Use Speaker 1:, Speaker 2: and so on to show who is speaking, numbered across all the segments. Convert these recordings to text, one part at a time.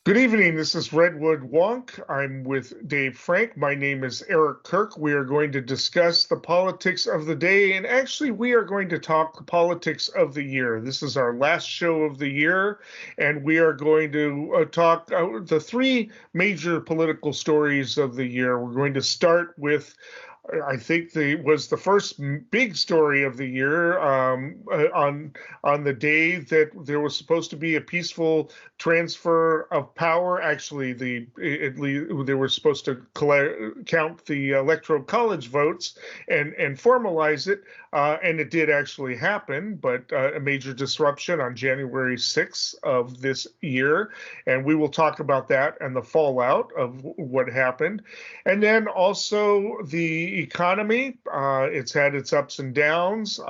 Speaker 1: Good evening. This is Redwood Wonk. I'm with Dave Frank. My name is Eric Kirk. We are going to discuss the politics of the day, and actually, we are going to talk the politics of the year. This is our last show of the year, and we are going to talk the three major political stories of the year. We're going to start with I think was the first big story of the year on the day that there was supposed to be a peaceful transfer of power. Actually, at least they were supposed to count the electoral college votes and formalize it, and it did actually happen. But a major disruption on January 6th of this year, and we will talk about that and the fallout of what happened, and then also the economy. It's had its ups and downs.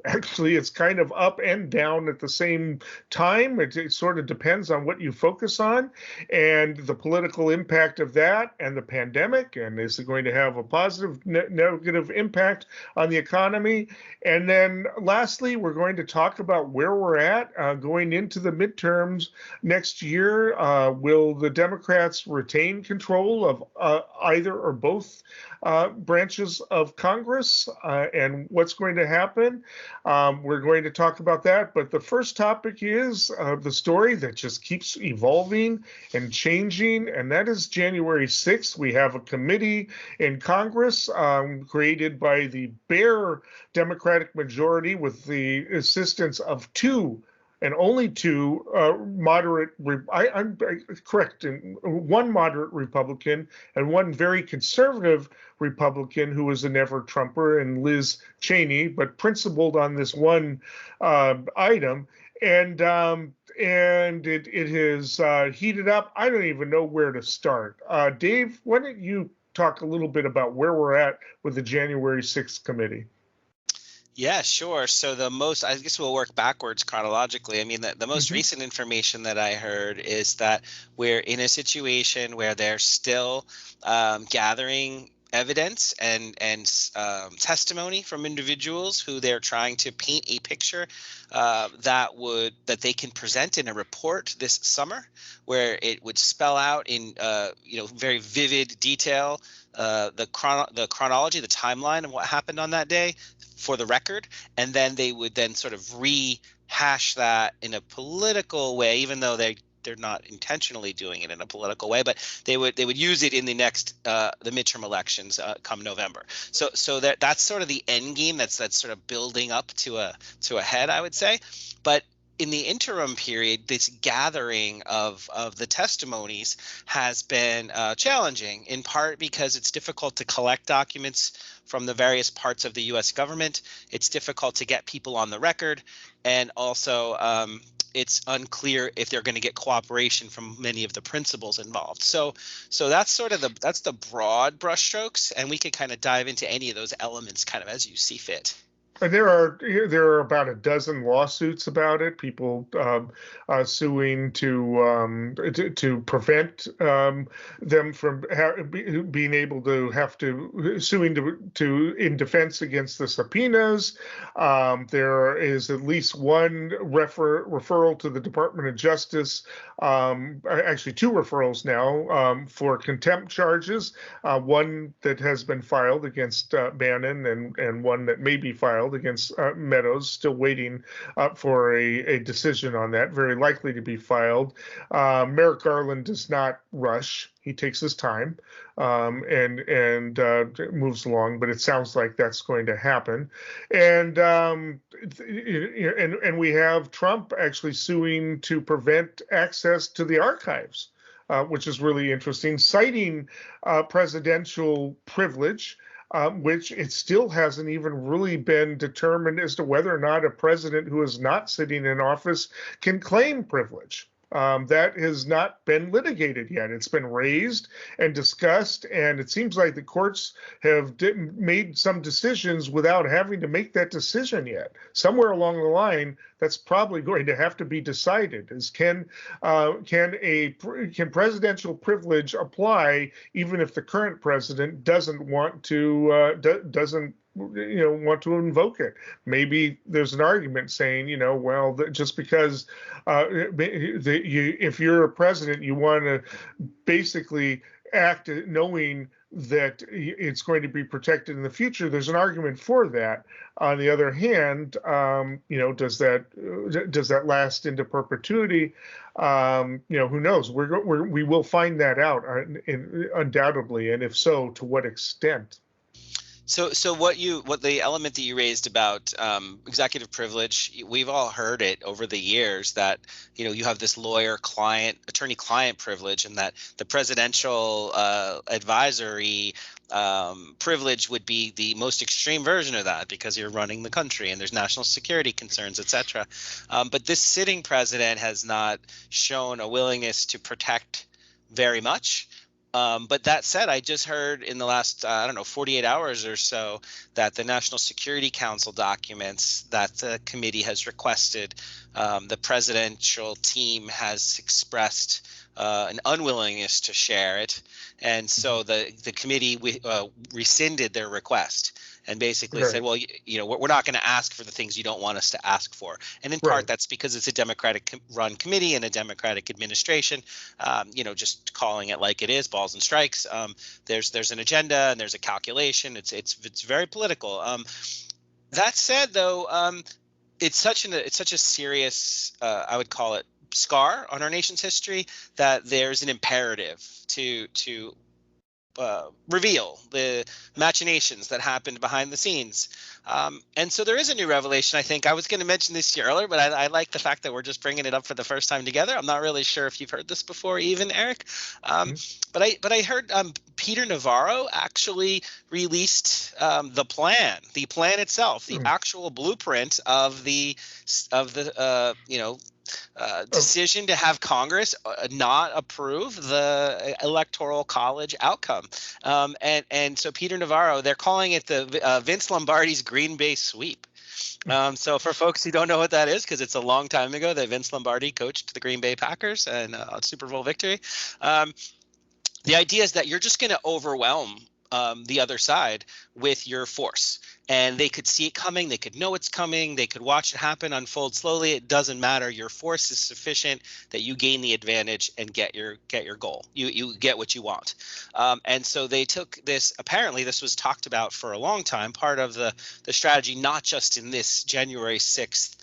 Speaker 1: Actually, it's kind of up and down at the same time. It sort of depends on what you focus on and the political impact of that and the pandemic. And is it going to have a positive, negative impact on the economy? And then lastly, we're going to talk about where we're at going into the midterms next year. Will the Democrats retain control of either or both branches of Congress, and what's going to happen? We're going to talk about that. But the first topic is the story that just keeps evolving and changing, and that is January 6th. We have a committee in Congress created by the bare Democratic majority with the assistance of two and only two moderate, I'm correct, one moderate Republican and one very conservative Republican who was a never-Trumper, and Liz Cheney, but principled on this one item. And it has heated up. I don't even know where to start. Dave, why don't you talk a little bit about where we're at with the January 6th committee?
Speaker 2: Yeah, sure. So I guess we'll work backwards chronologically. I mean, the most recent information that I heard is that we're in a situation where they're still gathering evidence and testimony from individuals who they're trying to paint a picture that they can present in a report this summer, where it would spell out in very vivid detail the chronology, the timeline of what happened on that day for the record, and then they would then sort of rehash that in a political way, even though they're not intentionally doing it in a political way, but they would use it in the next the midterm elections come November. So that's sort of the end game that's sort of building up to a head, I would say. But in the interim period, this gathering of the testimonies has been challenging, in part because it's difficult to collect documents from the various parts of the U.S. government. It's difficult to get people on the record, and also it's unclear if they're going to get cooperation from many of the principals involved. So that's sort of the broad brushstrokes, and we can kind of dive into any of those elements kind of as you see fit.
Speaker 1: And there are about a dozen lawsuits about it. People suing to prevent them from being able to have to suing to in defense against the subpoenas. There is at least one referral to the Department of Justice. Actually, two referrals now for contempt charges. One that has been filed against Bannon, and one that may be filed against Meadows, still waiting for a decision on that, very likely to be filed. Merrick Garland does not rush. He takes his time and moves along, but it sounds like that's going to happen. And we have Trump actually suing to prevent access to the archives, which is really interesting, citing presidential privilege. Which it still hasn't even really been determined as to whether or not a president who is not sitting in office can claim privilege. That has not been litigated yet. It's been raised and discussed, and it seems like the courts have made some decisions without having to make that decision yet. Somewhere along the line, that's probably going to have to be decided: is can presidential privilege apply even if the current president doesn't want to doesn't want to invoke it. Maybe there's an argument saying, well, just because if you're a president, you want to basically act knowing that it's going to be protected in the future. There's an argument for that. On the other hand, does that last into perpetuity? Who knows? We will find that out undoubtedly, and if so, to what extent?
Speaker 2: So what the element that you raised about executive privilege, we've all heard it over the years that you have this attorney-client privilege, and that the presidential advisory privilege would be the most extreme version of that because you're running the country and there's national security concerns, etc. But this sitting president has not shown a willingness to protect very much. But that said, I just heard in the last, 48 hours or so that the National Security Council documents that the committee has requested, the presidential team has expressed an unwillingness to share it. And so the committee rescinded their request and basically said, well, we're not going to ask for the things you don't want us to ask for. And in part, that's because it's a Democratic-run committee and a Democratic administration. Just calling it like it is, balls and strikes. There's an agenda and there's a calculation. It's very political. That said, though, it's such a serious, I would call it, scar on our nation's history that there's an imperative to reveal the machinations that happened behind the scenes. And so there is a new revelation, I think. I was going to mention this earlier, but I like the fact that we're just bringing it up for the first time together. I'm not really sure if you've heard this before, even, Eric. But I heard Peter Navarro actually released the plan itself, the actual blueprint of the decision to have Congress not approve the Electoral College outcome. And so Peter Navarro, they're calling it the Vince Lombardi's Green Bay sweep. So for folks who don't know what that is, because it's a long time ago that Vince Lombardi coached the Green Bay Packers and a Super Bowl victory, the idea is that you're just going to overwhelm the other side with your force. And they could see it coming. They could know it's coming. They could watch it happen, unfold slowly. It doesn't matter. Your force is sufficient that you gain the advantage and get your goal. You get what you want. And so they took this. Apparently, this was talked about for a long time. Part of the strategy, not just in this January 6th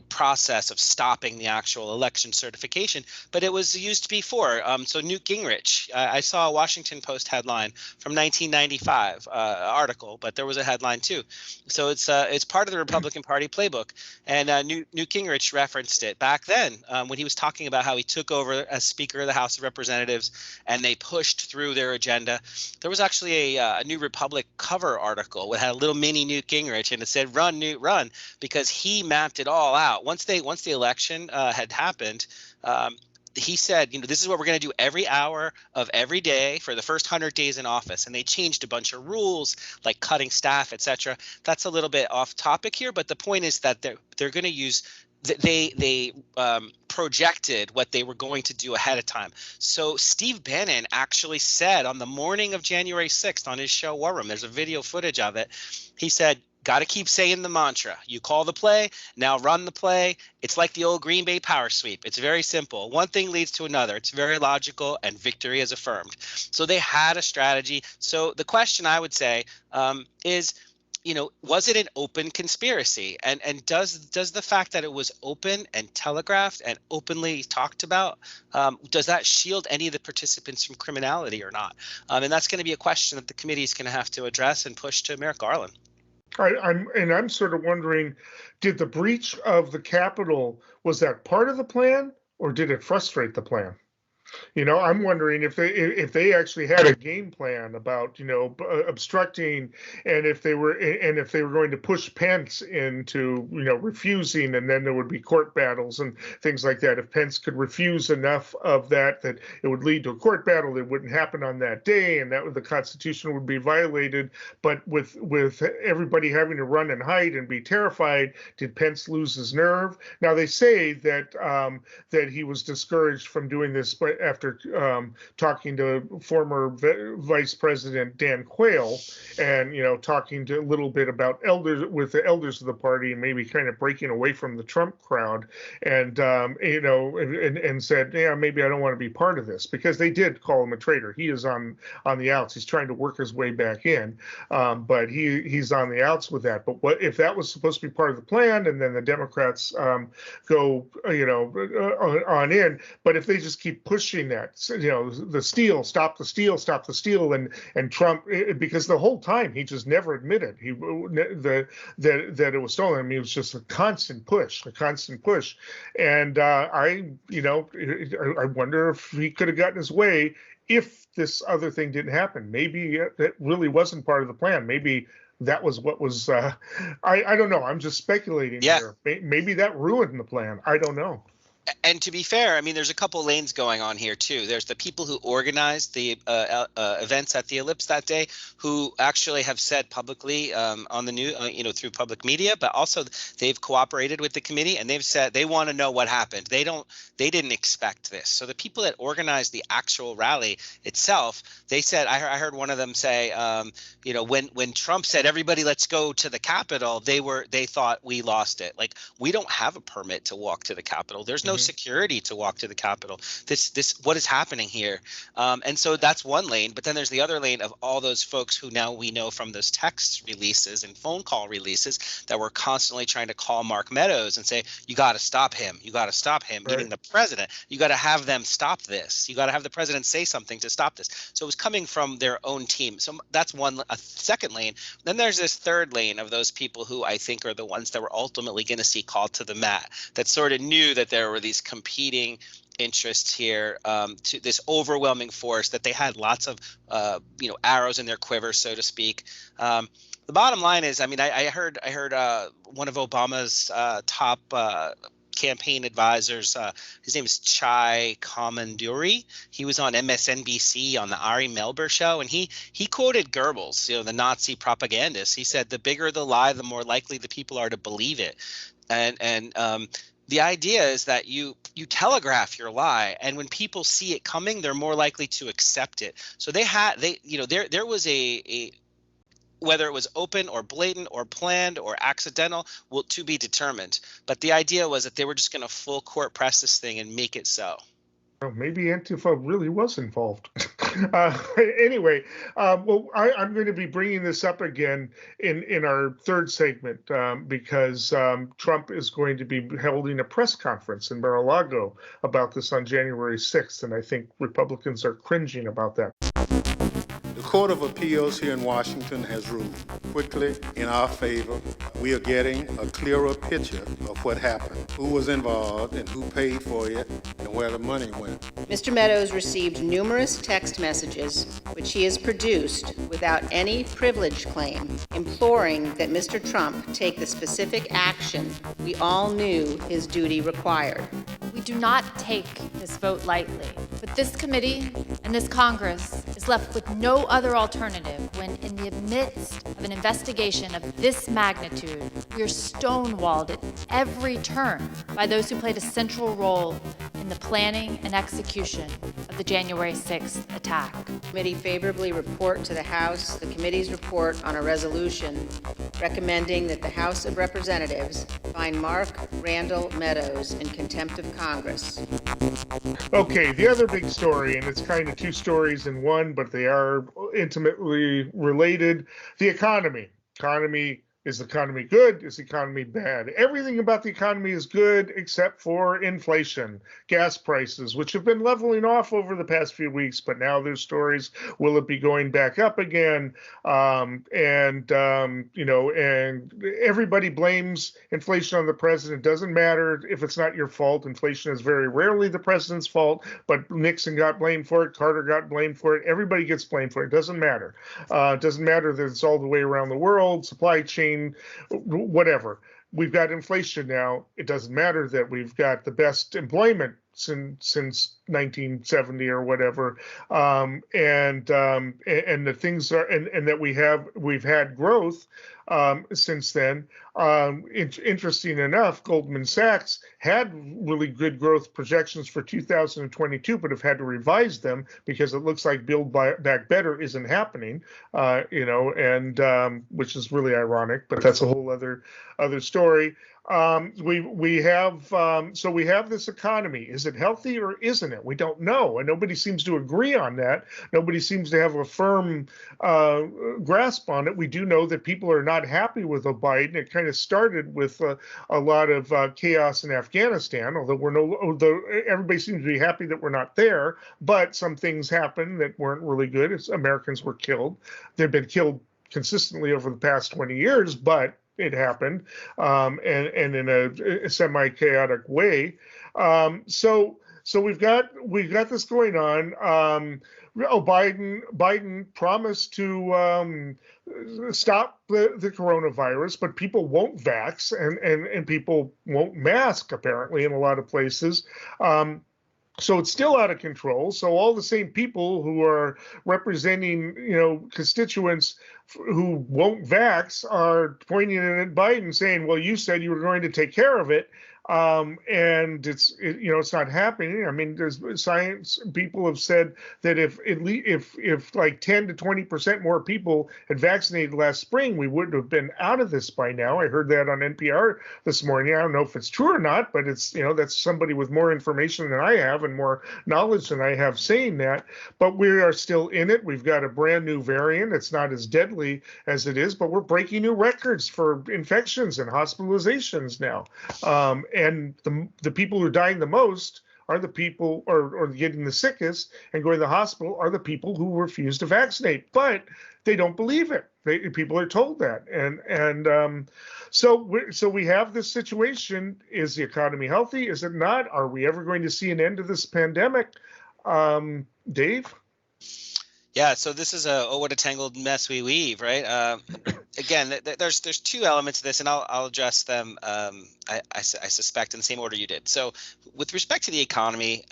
Speaker 2: process of stopping the actual election certification, but it was used before. So Newt Gingrich, I saw a Washington Post headline from 1995 article, but there was a headline too. So it's part of the Republican Party playbook, and Newt Gingrich referenced it back then when he was talking about how he took over as Speaker of the House of Representatives and they pushed through their agenda. There was actually a New Republic cover article that had a little mini Newt Gingrich, and it said "Run, Newt, run," because he mapped it all out. Once the election had happened, he said, this is what we're going to do every hour of every day for the first 100 days in office. And they changed a bunch of rules like cutting staff, etc. That's a little bit off topic here, but the point is that they're going to use they projected what they were going to do ahead of time. So Steve Bannon actually said on the morning of January 6th on his show War Room, there's a video footage of it. He said, got to keep saying the mantra. You call the play, now run the play. It's like the old Green Bay power sweep. It's very simple. One thing leads to another. It's very logical, and victory is affirmed. So they had a strategy. So the question I would say is, was it an open conspiracy? And does the fact that it was open and telegraphed and openly talked about, does that shield any of the participants from criminality or not? And that's going to be a question that the committee is going to have to address and push to Merrick Garland.
Speaker 1: I'm sort of wondering, did the breach of the Capitol, was that part of the plan, or did it frustrate the plan? I'm wondering if they actually had a game plan about obstructing, and if they were going to push Pence into refusing, and then there would be court battles and things like that. If Pence could refuse enough of that it would lead to a court battle, it wouldn't happen on that day, and that the Constitution would be violated. But with everybody having to run and hide and be terrified, did Pence lose his nerve? Now they say that he was discouraged from doing this, but after talking to former Vice President Dan Quayle, and talking to a little bit about the elders of the party, and maybe kind of breaking away from the Trump crowd, and and said, yeah, maybe I don't want to be part of this, because they did call him a traitor. He is on the outs. He's trying to work his way back in, but he's on the outs with that. But what if that was supposed to be part of the plan, and then the Democrats go on in? But if they just keep pushing that, the steal, stop the steal, and Trump, because the whole time he just never admitted that it was stolen. I mean, it was just a constant push, and I wonder if he could have gotten his way if this other thing didn't happen. Maybe that really wasn't part of the plan. Maybe that was what was. I don't know. I'm just speculating here. Maybe that ruined the plan. I don't know.
Speaker 2: And to be fair, I mean, there's a couple lanes going on here too. There's the people who organized the events at the Ellipse that day, who actually have said publicly on the news, through public media, but also they've cooperated with the committee, and they've said they want to know what happened. They didn't expect this. So the people that organized the actual rally itself, they said, I heard one of them say, when Trump said everybody let's go to the Capitol, they thought we lost it. Like, we don't have a permit to walk to the Capitol. There's no security to walk to the Capitol. This what is happening here? And so that's one lane. But then there's the other lane of all those folks who now we know from those text releases and phone call releases that were constantly trying to call Mark Meadows and say, you got to stop him. You got to stop him. Right. Meaning the president. You got to have them stop this. You got to have the president say something to stop this. So it was coming from their own team. So that's a second lane. Then there's this third lane of those people who I think are the ones that were ultimately going to see called to the mat, that sort of knew that there were these competing interests here, to this overwhelming force, that they had lots of arrows in their quiver, so to speak. The bottom line is, I mean, I heard one of Obama's top campaign advisors, his name is Chai Komanduri. He was on MSNBC on the Ari Melber show, and he quoted Goebbels, the Nazi propagandist. He said, the bigger the lie, the more likely the people are to believe it. And the idea is that you telegraph your lie, and when people see it coming, they're more likely to accept it. So there was a whether it was open or blatant or planned or accidental, to be determined. But the idea was that they were just going to full court press this thing and make it so.
Speaker 1: Well, maybe Antifa really was involved. Anyway, I'm going to be bringing this up again in our third segment because Trump is going to be holding a press conference in Mar-a-Lago about this on January 6th, and I think Republicans are cringing about that.
Speaker 3: The Court of Appeals here in Washington has ruled quickly in our favor. We are getting a clearer picture of what happened, who was involved and who paid for it, and where the money went.
Speaker 4: Mr. Meadows received numerous text messages, which he has produced without any privilege claim, imploring that Mr. Trump take the specific action we all knew his duty required.
Speaker 5: We do not take this vote lightly, but this committee and this Congress is left with no other alternative when, in the midst of an investigation of this magnitude, we are stonewalled at every turn by those who played a central role in the planning and execution of the January 6th attack.
Speaker 4: The committee favorably report to the House the committee's report on a resolution recommending that the House of Representatives find Mark Randall Meadows in contempt of Congress.
Speaker 1: Okay, the other big story, and it's kind of two stories in one, but they are intimately related. The economy. Is the economy good? Is the economy bad? Everything about the economy is good except for inflation, gas prices, which have been leveling off over the past few weeks, but now there's stories, will it be going back up again? And everybody blames inflation on the president. It doesn't matter if it's not your fault. Inflation is very rarely the president's fault, but Nixon got blamed for it. Carter got blamed for it. Everybody gets blamed for it. It doesn't matter. It doesn't matter that it's all the way around the world, supply chain, whatever. We've got inflation now. It doesn't matter that we've got the best employment since 1970 or whatever, and the things are, and that we've had growth since then. Interesting enough, Goldman Sachs had really good growth projections for 2022, but have had to revise them because it looks like Build Back Better isn't happening, and which is really ironic, but that's a whole other story. We have this economy. Is it healthy or isn't it? We don't know, and nobody seems to agree on that. Nobody seems to have a firm grasp on it. We do know that people are not happy with Biden. It kind of started with a lot of chaos in Afghanistan, although everybody seems to be happy that we're not there. But some things happened that weren't really good. Americans were killed. They've been killed consistently over the past 20 years, but it happened, and in a semi-chaotic way. So we've got this going on. Biden promised to stop the coronavirus, but people won't vax, and people won't mask, apparently, in a lot of places. So it's still out of control. So all the same people who are representing, constituents who won't vax are pointing at Biden saying, well, you said you were going to take care of it. And it's not happening. I mean, there's science people have said that if like 10 to 20% more people had vaccinated last spring, we wouldn't have been out of this by now. I heard that on NPR this morning. I don't know if it's true or not, but it's, that's somebody with more information than I have and more knowledge than I have saying that. But we are still in it. We've got a brand new variant. It's not as deadly as it is, but we're breaking new records for infections and hospitalizations now. And the people who are dying the most are the people, or getting the sickest and going to the hospital are the people who refuse to vaccinate, but they don't believe it. People are told that, and so we have this situation. Is the economy healthy? Is it not? Are we ever going to see an end to this pandemic? Dave?
Speaker 2: Yeah, so this is what a tangled mess we weave, right? Again, there's two elements to this, and I'll address them. I suspect in the same order you did. So, with respect to the economy,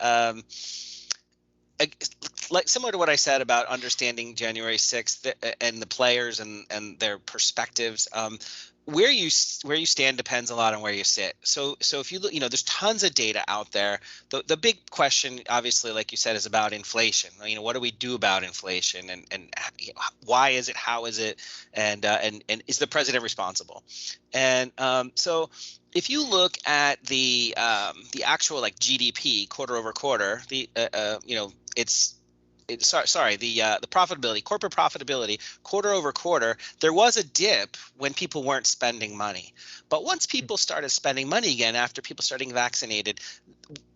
Speaker 2: like similar to what I said about understanding January 6th and the players and their perspectives. Where you stand depends a lot on where you sit. So if you look, there's tons of data out there. The big question, obviously, like you said, is about inflation. What do we do about inflation, and why is it? How is it? And is the president responsible? And so if you look at the actual GDP quarter over quarter, the profitability, corporate profitability, quarter over quarter, there was a dip when people weren't spending money. But once people started spending money again, after people starting vaccinated,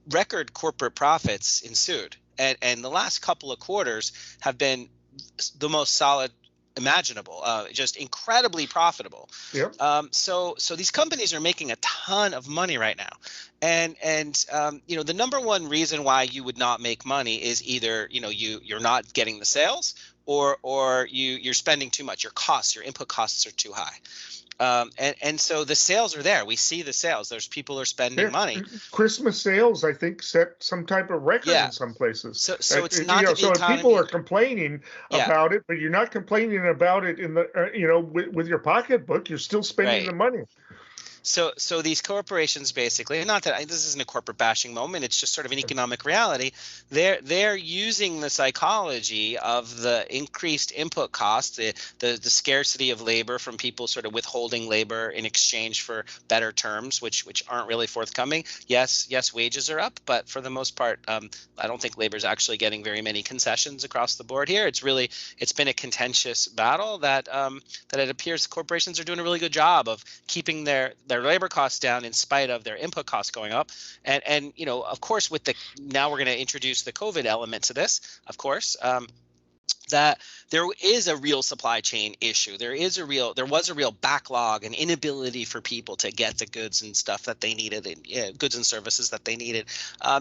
Speaker 2: record corporate profits ensued. And the last couple of quarters have been the most solid imaginable, just incredibly profitable.
Speaker 1: Yep.
Speaker 2: So these companies are making a ton of money right now, and the number one reason why you would not make money is either you're not getting the sales, or you're spending too much. Your input costs are too high. And so the sales are there. We see the sales. There's people are spending money.
Speaker 1: Christmas sales, I think, set some type of record in some places.
Speaker 2: So it's not the
Speaker 1: so
Speaker 2: economy.
Speaker 1: People are complaining about it, but you're not complaining about it in the with your pocketbook. You're still spending the money.
Speaker 2: So these corporations basically, not that this isn't a corporate bashing moment, it's just sort of an economic reality. They're using the psychology of the increased input costs, the scarcity of labor from people sort of withholding labor in exchange for better terms, which aren't really forthcoming. Yes, wages are up, but for the most part, I don't think labor is actually getting very many concessions across the board here. It's been a contentious battle that it appears corporations are doing a really good job of keeping their labor costs down in spite of their input costs going up. And of course, now we're going to introduce the COVID element to this, of course, that there is a real supply chain issue. There was a real backlog and inability for people to get the goods and stuff that they needed, and goods and services that they needed.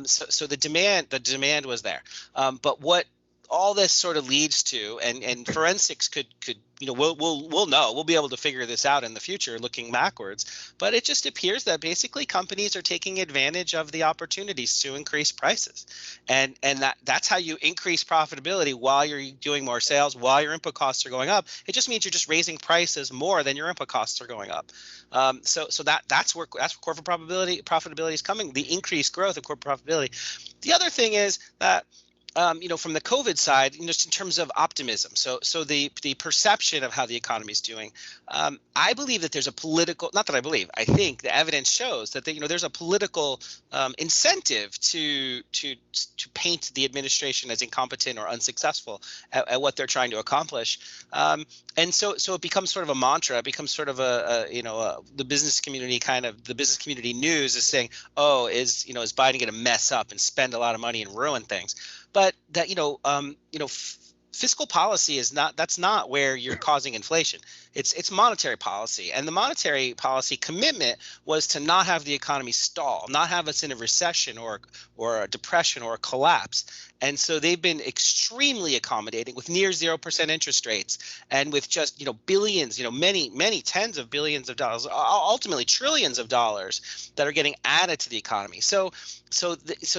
Speaker 2: So the demand was there. But what all this sort of leads to, and forensics could we'll know. We'll be able to figure this out in the future, looking backwards. But it just appears that basically companies are taking advantage of the opportunities to increase prices, and that's how you increase profitability while you're doing more sales, while your input costs are going up. It just means you're just raising prices more than your input costs are going up. So that's where corporate profitability is coming. The increased growth of corporate profitability. The other thing is that from the COVID side, just in terms of optimism. So the perception of how the economy is doing, I believe that there's a political, not that I believe, I think the evidence shows that there's a political incentive to paint the administration as incompetent or unsuccessful at what they're trying to accomplish. And so it becomes sort of a mantra. It becomes sort of the business community news is saying, oh, is Biden going to mess up and spend a lot of money and ruin things? But that fiscal policy is not where you're causing inflation. It's monetary policy, and the monetary policy commitment was to not have the economy stall, not have us in a recession or a depression or a collapse. And so they've been extremely accommodating with near 0% interest rates, and with just billions, many tens of billions of dollars, ultimately trillions of dollars that are getting added to the economy. So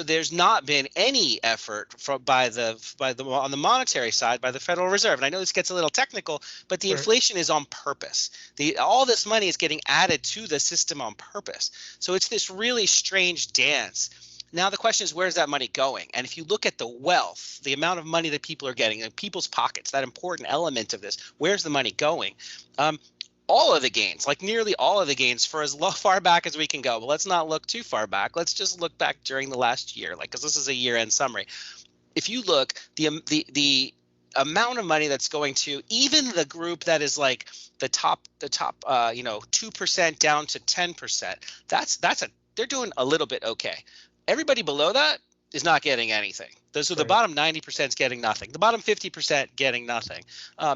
Speaker 2: there's not been any effort on the monetary side by the Federal Reserve. And I know this gets a little technical, but the inflation is on purpose. All this money is getting added to the system on purpose. So it's this really strange dance. Now the question is, where's that money going? And if you look at the wealth, the amount of money that people are getting in people's pockets, that important element of this, where's the money going? All of the gains, like nearly all of the gains, for as far back as we can go. But let's not look too far back. Let's just look back during the last year, because this is a year-end summary. If you look, the amount of money that's going to even the group that is like the top 2% down to 10%, they're doing a little bit okay. Everybody below that is not getting anything. So the bottom 90% is getting nothing. The bottom 50% getting nothing.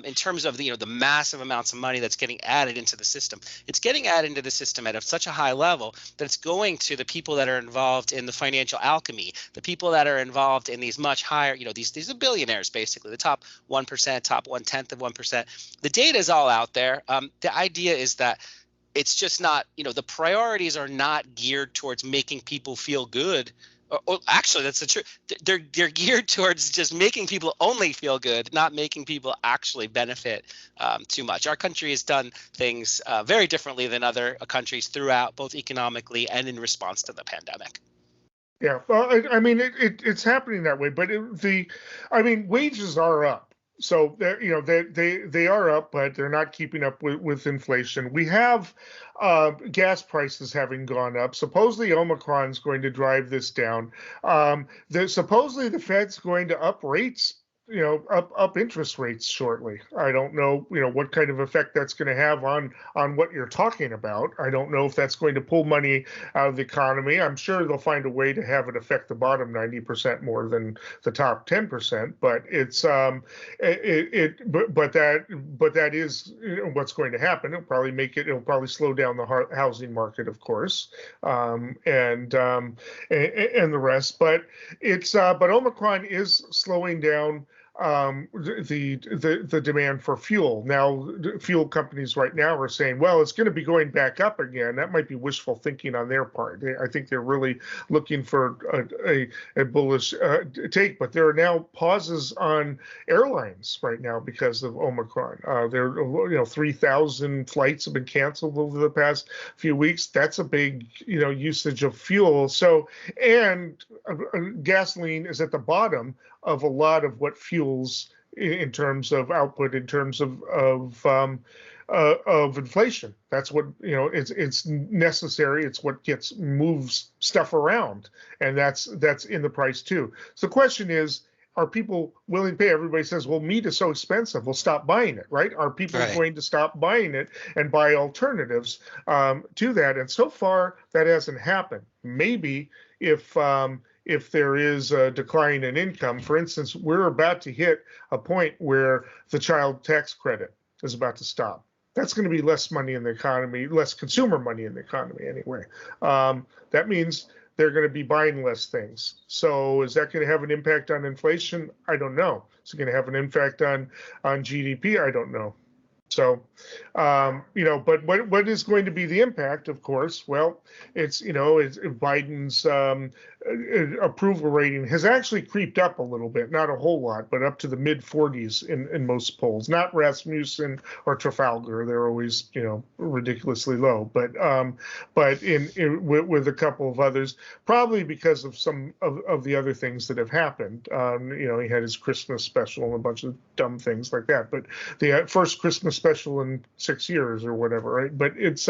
Speaker 2: In terms of the massive amounts of money that's getting added into the system, it's getting added into the system at such a high level that it's going to the people that are involved in the financial alchemy, the people that are involved in these much higher, these are billionaires basically, the top 1%, top 1/10 of 1%. The data is all out there. The idea is that it's just not, the priorities are not geared towards making people feel good. Actually, that's the truth. They're geared towards just making people only feel good, not making people actually benefit too much. Our country has done things very differently than other countries throughout, both economically and in response to the pandemic.
Speaker 1: Yeah, well, it's happening that way, but wages are up. So they are up, but they're not keeping up with inflation. We have gas prices having gone up. Supposedly Omicron is going to drive this down. Supposedly the Fed's going to up rates, up interest rates shortly. I don't know, what kind of effect that's going to have on what you're talking about. I don't know if that's going to pull money out of the economy. I'm sure they'll find a way to have it affect the bottom 90% more than the top 10%. But it's but that is what's going to happen. It'll probably slow down the housing market, of course, and the rest. But but Omicron is slowing down the demand for fuel. Now, fuel companies right now are saying, well, it's going to be going back up again. That might be wishful thinking on their part. I think they're really looking for a bullish take, but there are now pauses on airlines right now because of Omicron. 3,000 flights have been canceled over the past few weeks. That's a big, usage of fuel. So, and gasoline is at the bottom of a lot of what fuels in terms of output, in terms of inflation. That's what, it's necessary. It's what moves stuff around, and that's in the price too. So the question is, are people willing to pay? Everybody says, well, meat is so expensive, we'll stop buying it, right? Are people going to stop buying it and buy alternatives to that? And so far, that hasn't happened. Maybe if there is a decline in income, for instance, we're about to hit a point where the child tax credit is about to stop. That's going to be less money in the economy, less consumer money in the economy anyway. That means they're going to be buying less things. So is that going to have an impact on inflation? I don't know. Is it going to have an impact on GDP? I don't know. So, but what is going to be the impact, of course? Well, it's Biden's approval rating has actually creeped up a little bit, not a whole lot, but up to the mid 40s in most polls. Not Rasmussen or Trafalgar; they're always ridiculously low. But with a couple of others, probably because of some of the other things that have happened. He had his Christmas special and a bunch of dumb things like that. But the first Christmas special in 6 years or whatever, right? But it's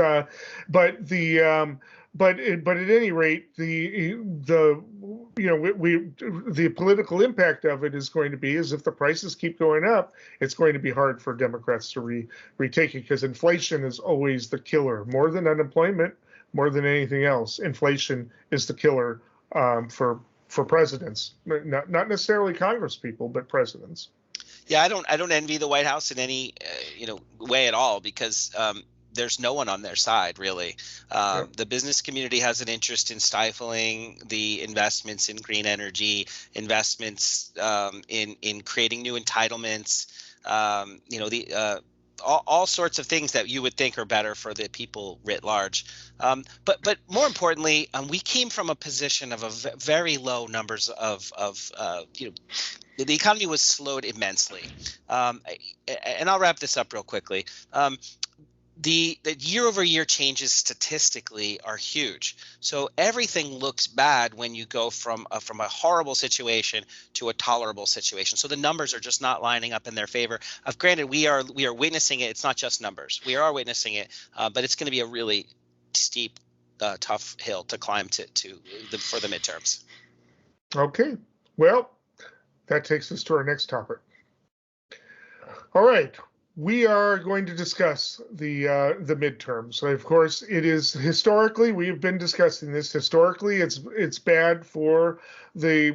Speaker 1: but at any rate, the political impact of it is going to be is if the prices keep going up, it's going to be hard for Democrats to retake it, because inflation is always the killer, more than unemployment, more than anything else. Inflation is the killer for presidents, not necessarily Congress people, but presidents.
Speaker 2: Yeah, I don't envy the White House in any way at all, because there's no one on their side, really. The business community has an interest in stifling the investments in green energy, investments in creating new entitlements, all sorts of things that you would think are better for the people writ large. But more importantly, we came from a position of very low numbers of the economy was slowed immensely. And I'll wrap this up real quickly. The year-over-year changes statistically are huge. So everything looks bad when you go from a horrible situation to a tolerable situation. So the numbers are just not lining up in their favor. Granted, we are witnessing it. It's not just numbers. We are witnessing it, but it's going to be a really steep, tough hill to climb for the midterms.
Speaker 1: Okay. Well, that takes us to our next topic. All right. We are going to discuss the midterms. So of course, it is historically, we have been discussing this. Historically, it's bad for the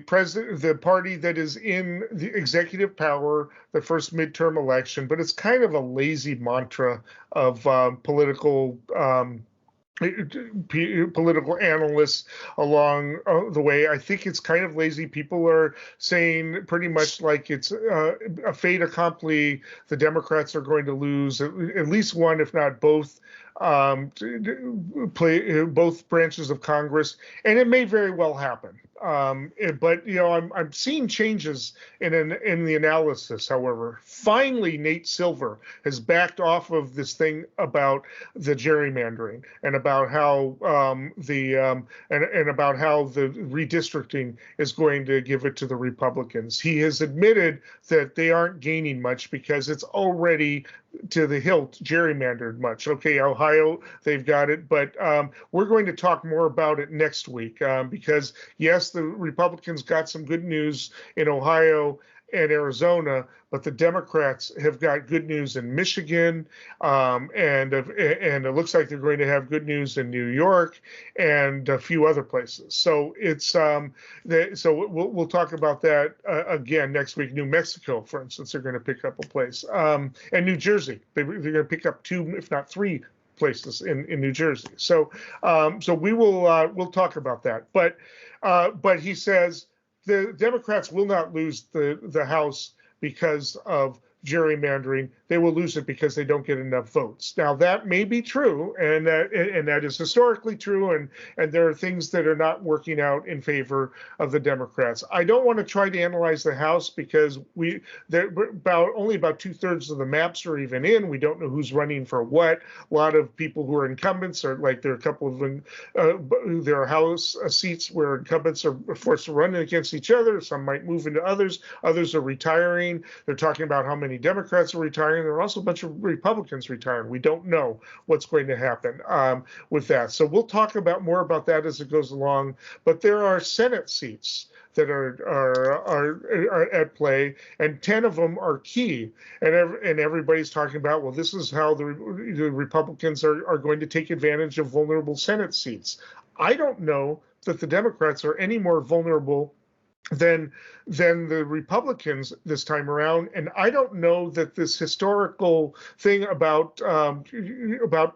Speaker 1: party that is in the executive power, the first midterm election. But it's kind of a lazy mantra of political analysts along the way. I think it's kind of lazy. People are saying pretty much like it's a fait accompli. The Democrats are going to lose at least one, if not both, both branches of Congress, and it may very well happen. But I'm seeing changes in the analysis. However, finally, Nate Silver has backed off of this thing about the gerrymandering and about how about how the redistricting is going to give it to the Republicans. He has admitted that they aren't gaining much because it's already to the hilt gerrymandered much. Okay, Ohio, they've got it, but we're going to talk more about it next week because yes, the Republicans got some good news in Ohio and Arizona, but the Democrats have got good news in Michigan, and it looks like they're going to have good news in New York and a few other places. So it's so we'll talk about that again next week. New Mexico, for instance, are going to pick up a place, and New Jersey, they're going to pick up 2, if not 3 places in New Jersey. So we will we'll talk about that. But he says the Democrats will not lose the House because of gerrymandering. They will lose it because they don't get enough votes. Now that may be true, and that is historically true, and there are things that are not working out in favor of the Democrats. I don't want to try to analyze the House because only about 2/3 of the maps are even in. We don't know who's running for what. A lot of people who are incumbents are like there are a couple of there are House seats where incumbents are forced to run against each other. Some might move into others. Others are retiring. They're talking about how many Democrats are retiring. There are also a bunch of Republicans retiring. We don't know what's going to happen with that. So we'll talk more about that as it goes along. But there are Senate seats that are at play, and 10 of them are key. And everybody's talking about, well, this is how the Republicans are going to take advantage of vulnerable Senate seats. I don't know that the Democrats are any more vulnerable than the Republicans this time around. And I don't know that this historical thing about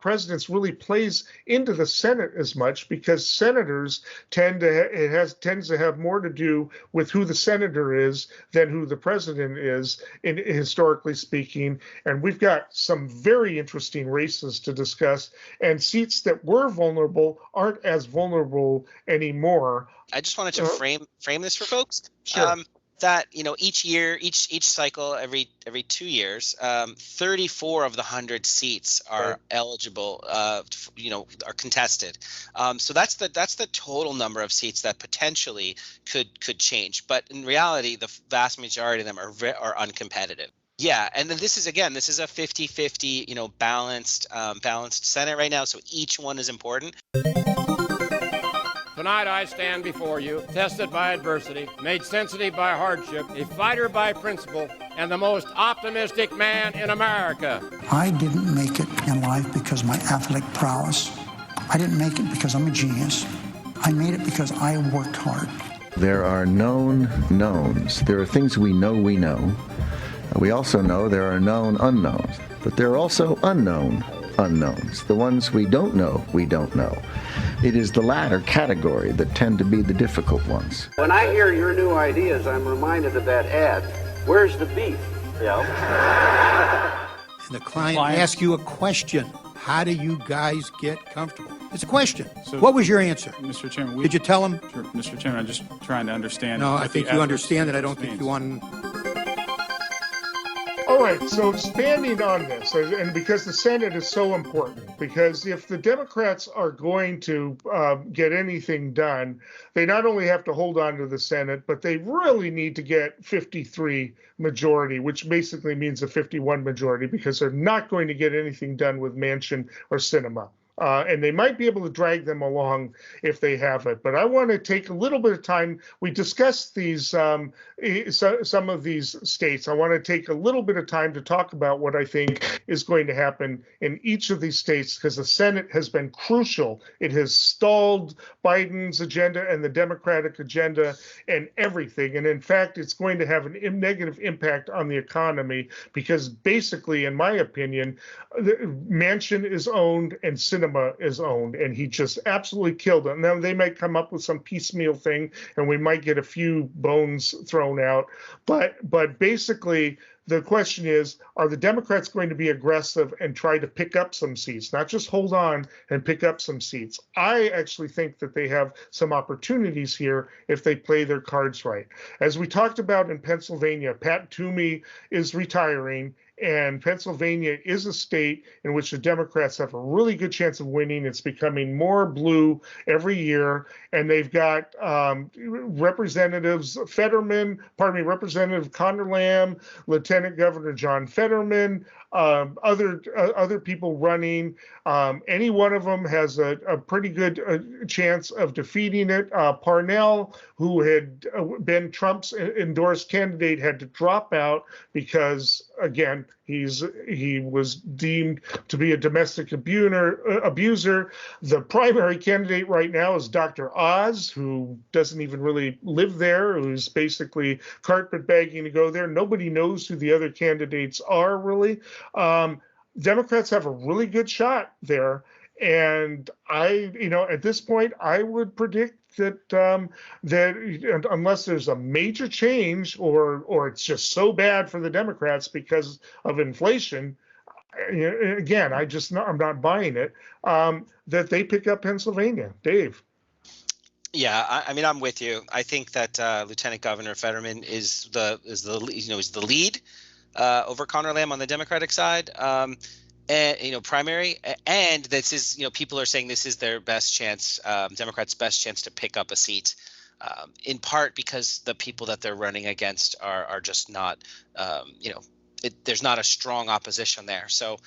Speaker 1: presidents really plays into the Senate as much, because senators tends to have more to do with who the senator is than who the president is, historically speaking. And we've got some very interesting races to discuss, and seats that were vulnerable aren't as vulnerable anymore.
Speaker 2: I just wanted to frame this for folks.
Speaker 1: Sure.
Speaker 2: That each year, each cycle, every 2 years, 34 of the 100 seats are eligible. Are contested. So that's the total number of seats that potentially could change. But in reality, the vast majority of them are uncompetitive. Yeah, and then this is a 50-50, balanced Senate right now. So each one is important.
Speaker 6: Tonight I stand before you, tested by adversity, made sensitive by hardship, a fighter by principle, and the most optimistic man in America.
Speaker 7: I didn't make it in life because of my athletic prowess. I didn't make it because I'm a genius. I made it because I worked hard.
Speaker 8: There are known knowns. There are things we know we know. We also know there are known unknowns. But there are also unknown unknowns. The ones we don't know, we don't know. It is the latter category that tend to be the difficult ones.
Speaker 9: When I hear your new ideas, I'm reminded of that ad. Where's the beef? Yeah.
Speaker 10: And the client asks you a question. How do you guys get comfortable? It's a question. So, what was your answer?
Speaker 11: Mr. Chairman,
Speaker 10: did you tell him?
Speaker 11: Sure, Mr. Chairman, I'm just trying to understand.
Speaker 10: No, I think you understand it. I don't think you want...
Speaker 1: All right, so expanding on this, and because the Senate is so important, because if the Democrats are going to get anything done, they not only have to hold on to the Senate, but they really need to get 53 majority, which basically means a 51 majority, because they're not going to get anything done with Manchin or Sinema. And they might be able to drag them along if they have it. But I want to take a little bit of time. We discussed these some of these states. I want to take a little bit of time to talk about what I think is going to happen in each of these states, because the Senate has been crucial. It has stalled Biden's agenda and the Democratic agenda and everything. And in fact, it's going to have a negative impact on the economy, because basically, in my opinion, Manchin is owned and Sinema is owned, and he just absolutely killed it. Now they might come up with some piecemeal thing, and we might get a few bones thrown out, but basically the question is, are the Democrats going to be aggressive and try to pick up some seats, not just hold on and pick up some seats? I actually think that they have some opportunities here if they play their cards right. As we talked about in Pennsylvania, Pat Toomey is retiring, and Pennsylvania is a state in which the Democrats have a really good chance of winning. It's becoming more blue every year, and they've got Representative Connor Lamb, Lieutenant Governor John Fetterman, other people running. Any one of them has a pretty good chance of defeating it. Parnell, who had been Trump's endorsed candidate, had to drop out because, again, he was deemed to be a domestic abuser. The primary candidate right now is Dr. Oz, who doesn't even really live there, who's basically carpetbagging to go there. Nobody knows who the other candidates are, really. Democrats have a really good shot there. And at this point, I would predict that unless there's a major change or it's just so bad for the Democrats because of inflation, again, I'm not buying it, that they pick up Pennsylvania. Dave.
Speaker 2: Yeah, I'm with you. I think that Lieutenant Governor Fetterman is the lead over Connor Lamb on the Democratic side. And primary, and this is people are saying this is their best chance, Democrats' best chance to pick up a seat, in part because the people that they're running against are just not there's not a strong opposition there. So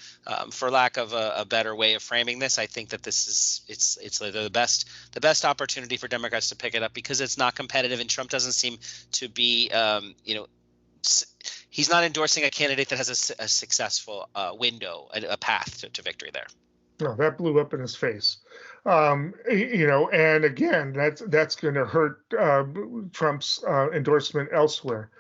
Speaker 2: for lack of a better way of framing this, I think that it's the best opportunity for Democrats to pick it up, because it's not competitive, and Trump doesn't seem to be he's not endorsing a candidate that has a successful window, a path to victory there.
Speaker 1: No, that blew up in his face. And again, that's going to hurt Trump's endorsement elsewhere.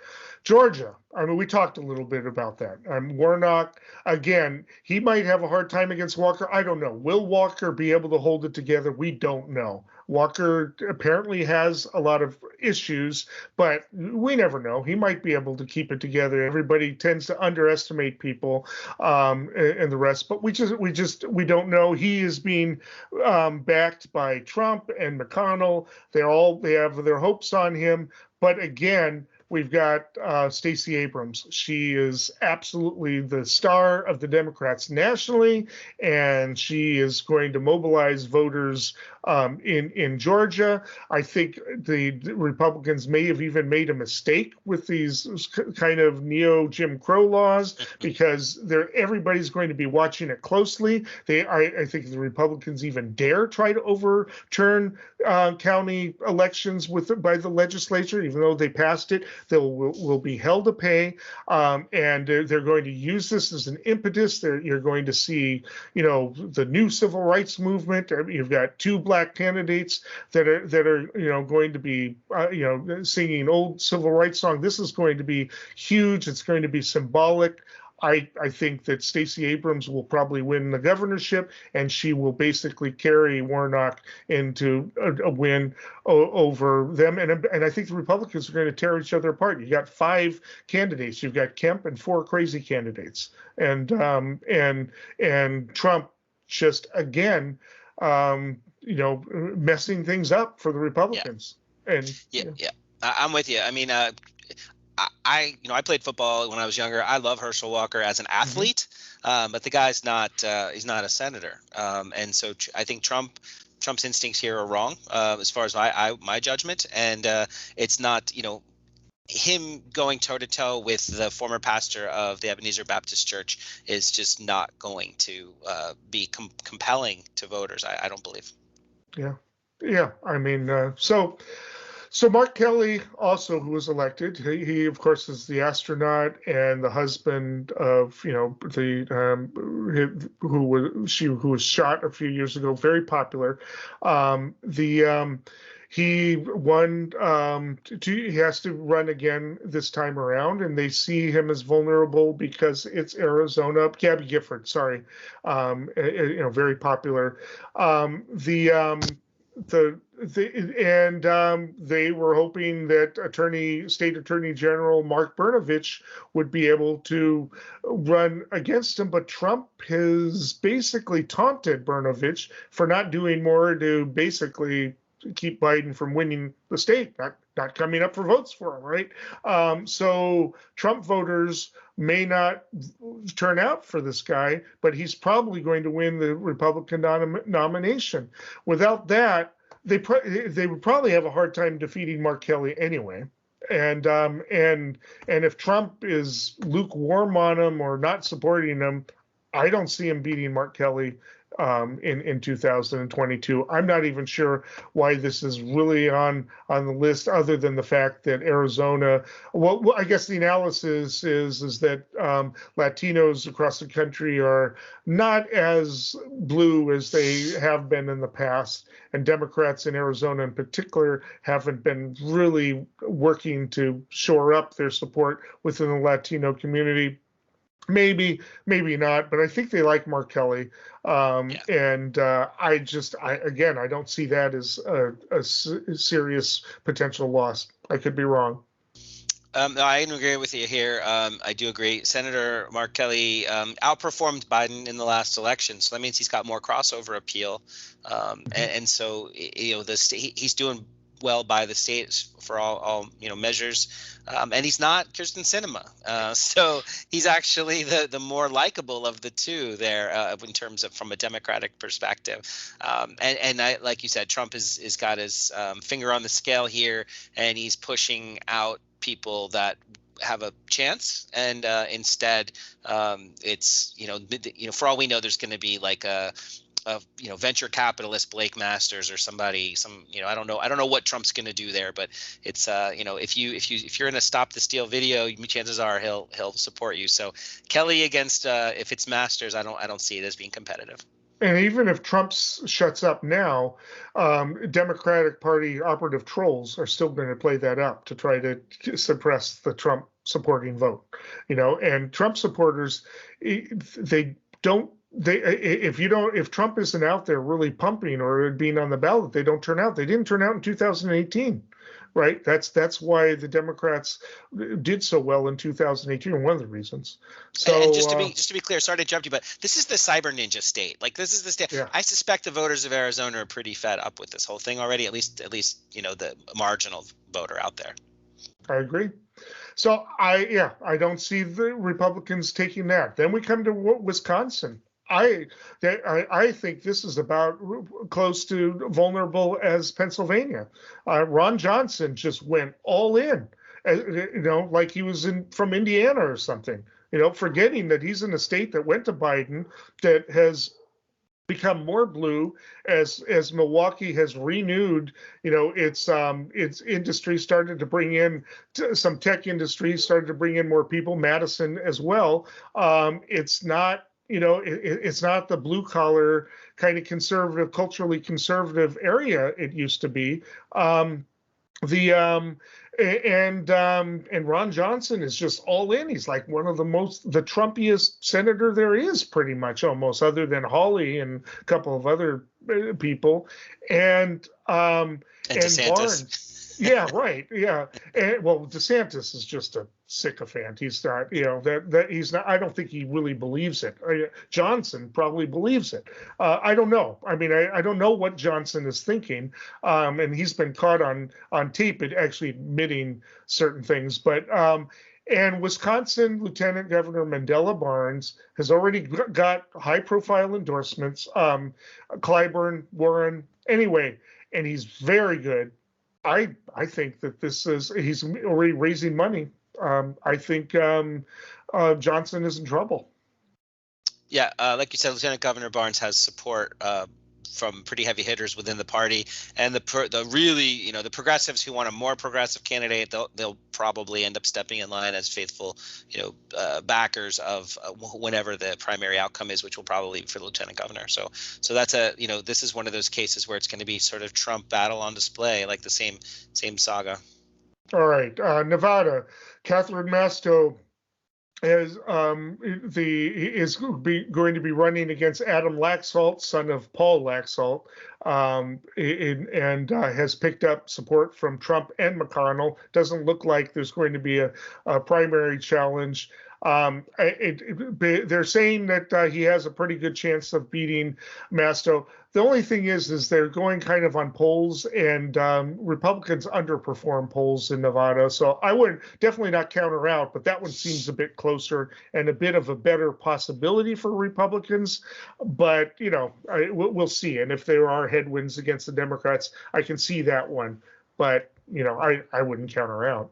Speaker 1: Georgia, I mean, we talked a little bit about that. Warnock, again, he might have a hard time against Walker. I don't know. Will Walker be able to hold it together? We don't know. Walker apparently has a lot of issues, but we never know. He might be able to keep it together. Everybody tends to underestimate people and the rest, but we don't know. He is being backed by Trump and McConnell. They have their hopes on him, but again, we've got Stacey Abrams. She is absolutely the star of the Democrats nationally, and she is going to mobilize voters in Georgia. I think the Republicans may have even made a mistake with these kind of neo-Jim Crow laws because everybody's going to be watching it closely. I think the Republicans even dare try to overturn county elections by the legislature, even though they passed it. They will be held to pay, and they're going to use this as an impetus. You're going to see, the new civil rights movement. You've got two black candidates that are going to be singing old civil rights songs. This is going to be huge. It's going to be symbolic. I think that Stacey Abrams will probably win the governorship, and she will basically carry Warnock into a win over them. And I think the Republicans are going to tear each other apart. You got 5 candidates. You've got Kemp and 4 crazy candidates, and Trump just again, messing things up for the Republicans.
Speaker 2: Yeah. I'm with you. I mean, I played football when I was younger. I love Herschel Walker as an athlete, but the guy's he's not a senator. And so I think Trump's instincts here are wrong as far as my judgment. And it's not, him going toe to toe with the former pastor of the Ebenezer Baptist Church is just not going to be compelling to voters. I don't believe.
Speaker 1: Yeah. I mean, So Mark Kelly, also who was elected, he of course is the astronaut and the husband of who was shot a few years ago. Very popular. He won. He has to run again this time around, and they see him as vulnerable because it's Arizona. Gabby Gifford, sorry, very popular. They were hoping that State Attorney General Mark Brnovich would be able to run against him, but Trump has basically taunted Brnovich for not doing more to basically keep Biden from winning the state, not coming up for votes for him, right? So Trump voters may not turn out for this guy, but he's probably going to win the Republican nomination. Without that, they would probably have a hard time defeating Mark Kelly anyway. And if Trump is lukewarm on him or not supporting him, I don't see him beating Mark Kelly in 2022. I'm not even sure why this is really on the list, other than the fact that Arizona. Well, I guess the analysis is that Latinos across the country are not as blue as they have been in the past, and Democrats in Arizona in particular haven't been really working to shore up their support within the Latino community. Maybe not, but I think they like Mark Kelly. And I don't see that as a serious potential loss. I could be wrong.
Speaker 2: No, I agree with you here. I do agree. Senator Mark Kelly outperformed Biden in the last election, so that means he's got more crossover appeal. And so the state, he's doing well by the state for all measures, and he's not Kyrsten Sinema, so he's actually the more likable of the two there in terms of from a Democratic perspective. And I, like you said, Trump has got his finger on the scale here, and he's pushing out people that have a chance, and instead it's for all we know, there's going to be like a venture capitalist Blake Masters or somebody, I don't know what Trump's going to do there, but it's if you're in a Stop the Steal video, chances are he'll support you. So Kelly against if it's Masters, I don't see it as being competitive.
Speaker 1: And even if Trump shuts up now, Democratic Party operative trolls are still going to play that up to try to suppress the Trump supporting vote. And Trump supporters, they don't. If Trump isn't out there really pumping or being on the ballot, they don't turn out. They didn't turn out in 2018. Right. That's why the Democrats did so well in 2018. One of the reasons. So,
Speaker 2: and just to be clear, sorry to interrupt you, but this is the cyber ninja state. Like, this is the state. Yeah. I suspect the voters of Arizona are pretty fed up with this whole thing already. At least the marginal voter out there.
Speaker 1: I agree. So I don't see the Republicans taking that. Then we come to Wisconsin. I think this is about close to vulnerable as Pennsylvania. Ron Johnson just went all in, like he was from Indiana or something, forgetting that he's in a state that went to Biden, that has become more blue as Milwaukee has renewed, its industry, started to bring in some tech industries, started to bring in more people, Madison as well. It's not, it's not the blue collar kind of conservative, culturally conservative area it used to be. And Ron Johnson is just all in. He's like one of the Trumpiest senator there is, pretty much, almost, other than Hawley and a couple of other people. And
Speaker 2: DeSantis.
Speaker 1: Barnes. Yeah, right. Yeah. Well, DeSantis is just a sycophant. He's not, that he's not, I don't think he really believes it. Johnson probably believes it. I don't know. I mean, I don't know what Johnson is thinking. And he's been caught on tape at actually admitting certain things. But, and Wisconsin Lieutenant Governor Mandela Barnes has already got high profile endorsements. Clyburn, Warren, anyway, and he's very good. I think that he's already raising money. I think Johnson is in trouble.
Speaker 2: Yeah, like you said, Lieutenant Governor Barnes has support from pretty heavy hitters within the party, and the really, the progressives who want a more progressive candidate, they'll probably end up stepping in line as faithful, backers of whenever the primary outcome is, which will probably be for the lieutenant governor. So that's this is one of those cases where it's going to be sort of Trump battle on display, like the same saga.
Speaker 1: All right, Nevada, Catherine Masto is going to be running against Adam Laxalt, son of Paul Laxalt, and has picked up support from Trump and McConnell. Doesn't look like there's going to be a primary challenge. They're saying that he has a pretty good chance of beating Masto. The only thing is they're going kind of on polls, and Republicans underperform polls in Nevada. So I would definitely not count her out, but that one seems a bit closer and a bit of a better possibility for Republicans. But, we'll see. And if there are headwinds against the Democrats, I can see that one. But, I wouldn't count her out.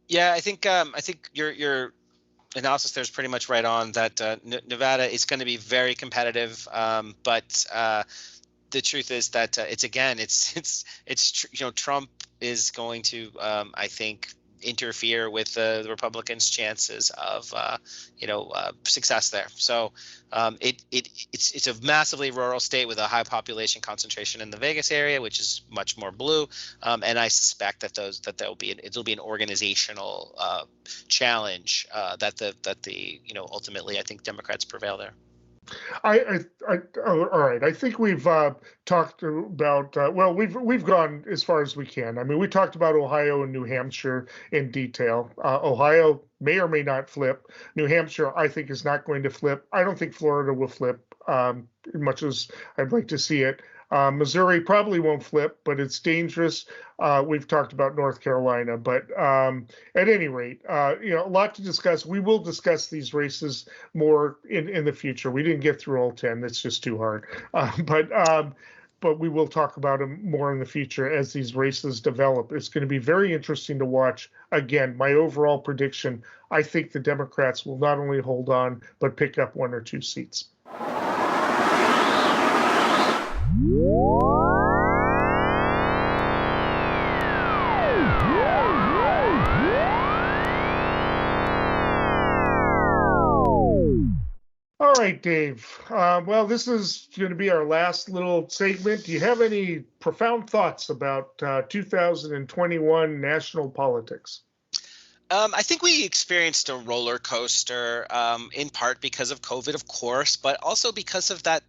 Speaker 2: Yeah, I think your analysis there is pretty much right on that. Nevada is going to be very competitive, but the truth is that Trump is going to I think interfere with the Republicans' chances of success there. So it's a massively rural state with a high population concentration in the Vegas area, which is much more blue, and I suspect that it'll be an organizational challenge that ultimately I think Democrats prevail there.
Speaker 1: All right. I think we've talked about, we've gone as far as we can. I mean, we talked about Ohio and New Hampshire in detail. Ohio may or may not flip. New Hampshire, I think, is not going to flip. I don't think Florida will flip, much as I'd like to see it. Missouri probably won't flip, but it's dangerous. We've talked about North Carolina, but at any rate, a lot to discuss. We will discuss these races more in the future. We didn't get through all 10. That's just too hard. But we will talk about them more in the future as these races develop. It's going to be very interesting to watch. Again, my overall prediction, I think the Democrats will not only hold on, but pick up 1 or 2 seats. All right, Dave. Well, this is going to be our last little segment. Do you have any profound thoughts about 2021 national politics?
Speaker 2: I think we experienced a roller coaster, in part because of COVID, of course, but also because of that,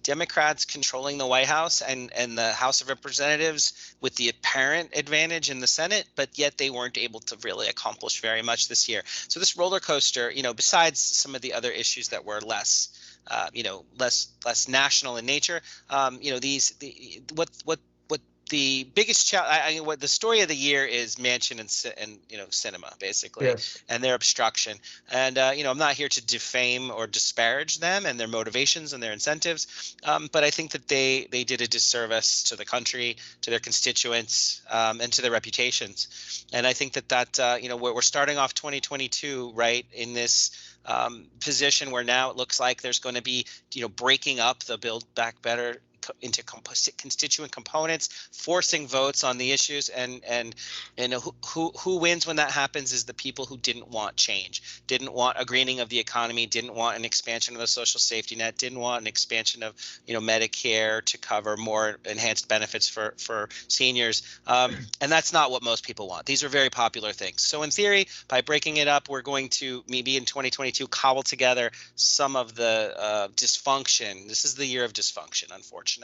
Speaker 2: Democrats controlling the White House and the House of Representatives with the apparent advantage in the Senate, but yet they weren't able to really accomplish very much this year. So this roller coaster, besides some of the other issues that were less national in nature, the biggest challenge, what the story of the year is Manchin and cinema, basically,
Speaker 1: yes,
Speaker 2: and their obstruction. And I'm not here to defame or disparage them and their motivations and their incentives, but I think that they did a disservice to the country, to their constituents, and to their reputations. And I think that we're starting off 2022 right in this position where now it looks like there's going to be breaking up the Build Back Better into constituent components, forcing votes on the issues, and who wins when that happens is the people who didn't want change, didn't want a greening of the economy, didn't want an expansion of the social safety net, didn't want an expansion of Medicare to cover more enhanced benefits for seniors, and that's not what most people want. These are very popular things. So in theory, by breaking it up, we're going to maybe in 2022 cobble together some of the dysfunction. This is the year of dysfunction, unfortunately.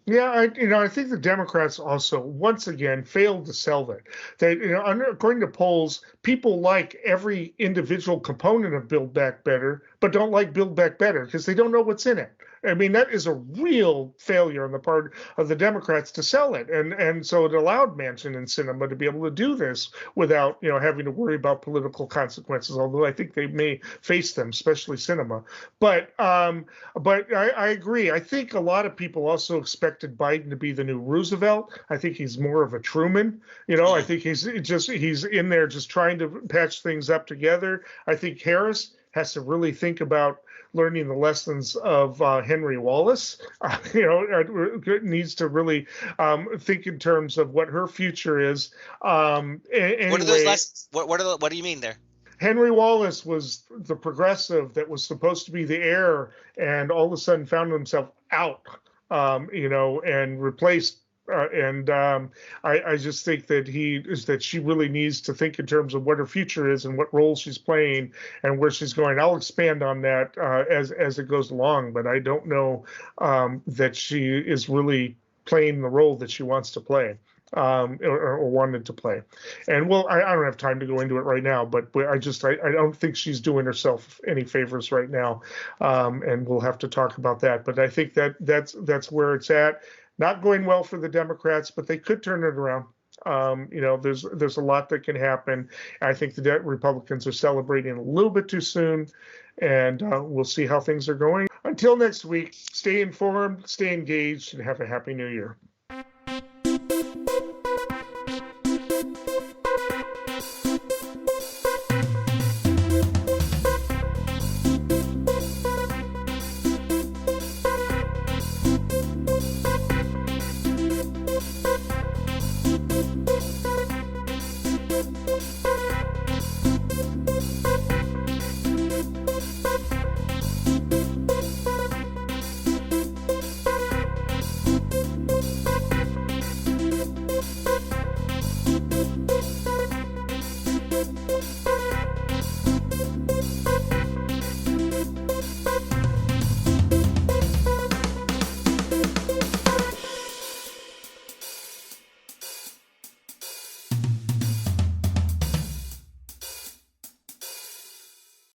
Speaker 1: Yeah, I think the Democrats also once again failed to sell that. They, according to polls, people like every individual component of Build Back Better, but don't like Build Back Better because they don't know what's in it. I mean, that is a real failure on the part of the Democrats to sell it. And so it allowed Manchin and Sinema to be able to do this without, having to worry about political consequences, although I think they may face them, especially Sinema. But I agree. I think a lot of people also expected Biden to be the new Roosevelt. I think he's more of a Truman. I think he's in there just trying to patch things up together. I think Harris has to really think about learning the lessons of Henry Wallace, needs to really think in terms of what her future is. Anyway,
Speaker 2: what are those lessons? What do you mean there?
Speaker 1: Henry Wallace was the progressive that was supposed to be the heir, and all of a sudden found himself out, and replaced. I just think that she really needs to think in terms of what her future is and what role she's playing and where she's going. I'll expand on that as it goes along, but I don't know that she is really playing the role that she wants to play. Or wanted to play. And I don't have time to go into it right now, but I don't think she's doing herself any favors right now. And we'll have to talk about that. But I think that's where it's at. Not going well for the Democrats, but they could turn it around. There's a lot that can happen. I think the Republicans are celebrating a little bit too soon, and we'll see how things are going. Until next week, stay informed, stay engaged, and have a happy new year.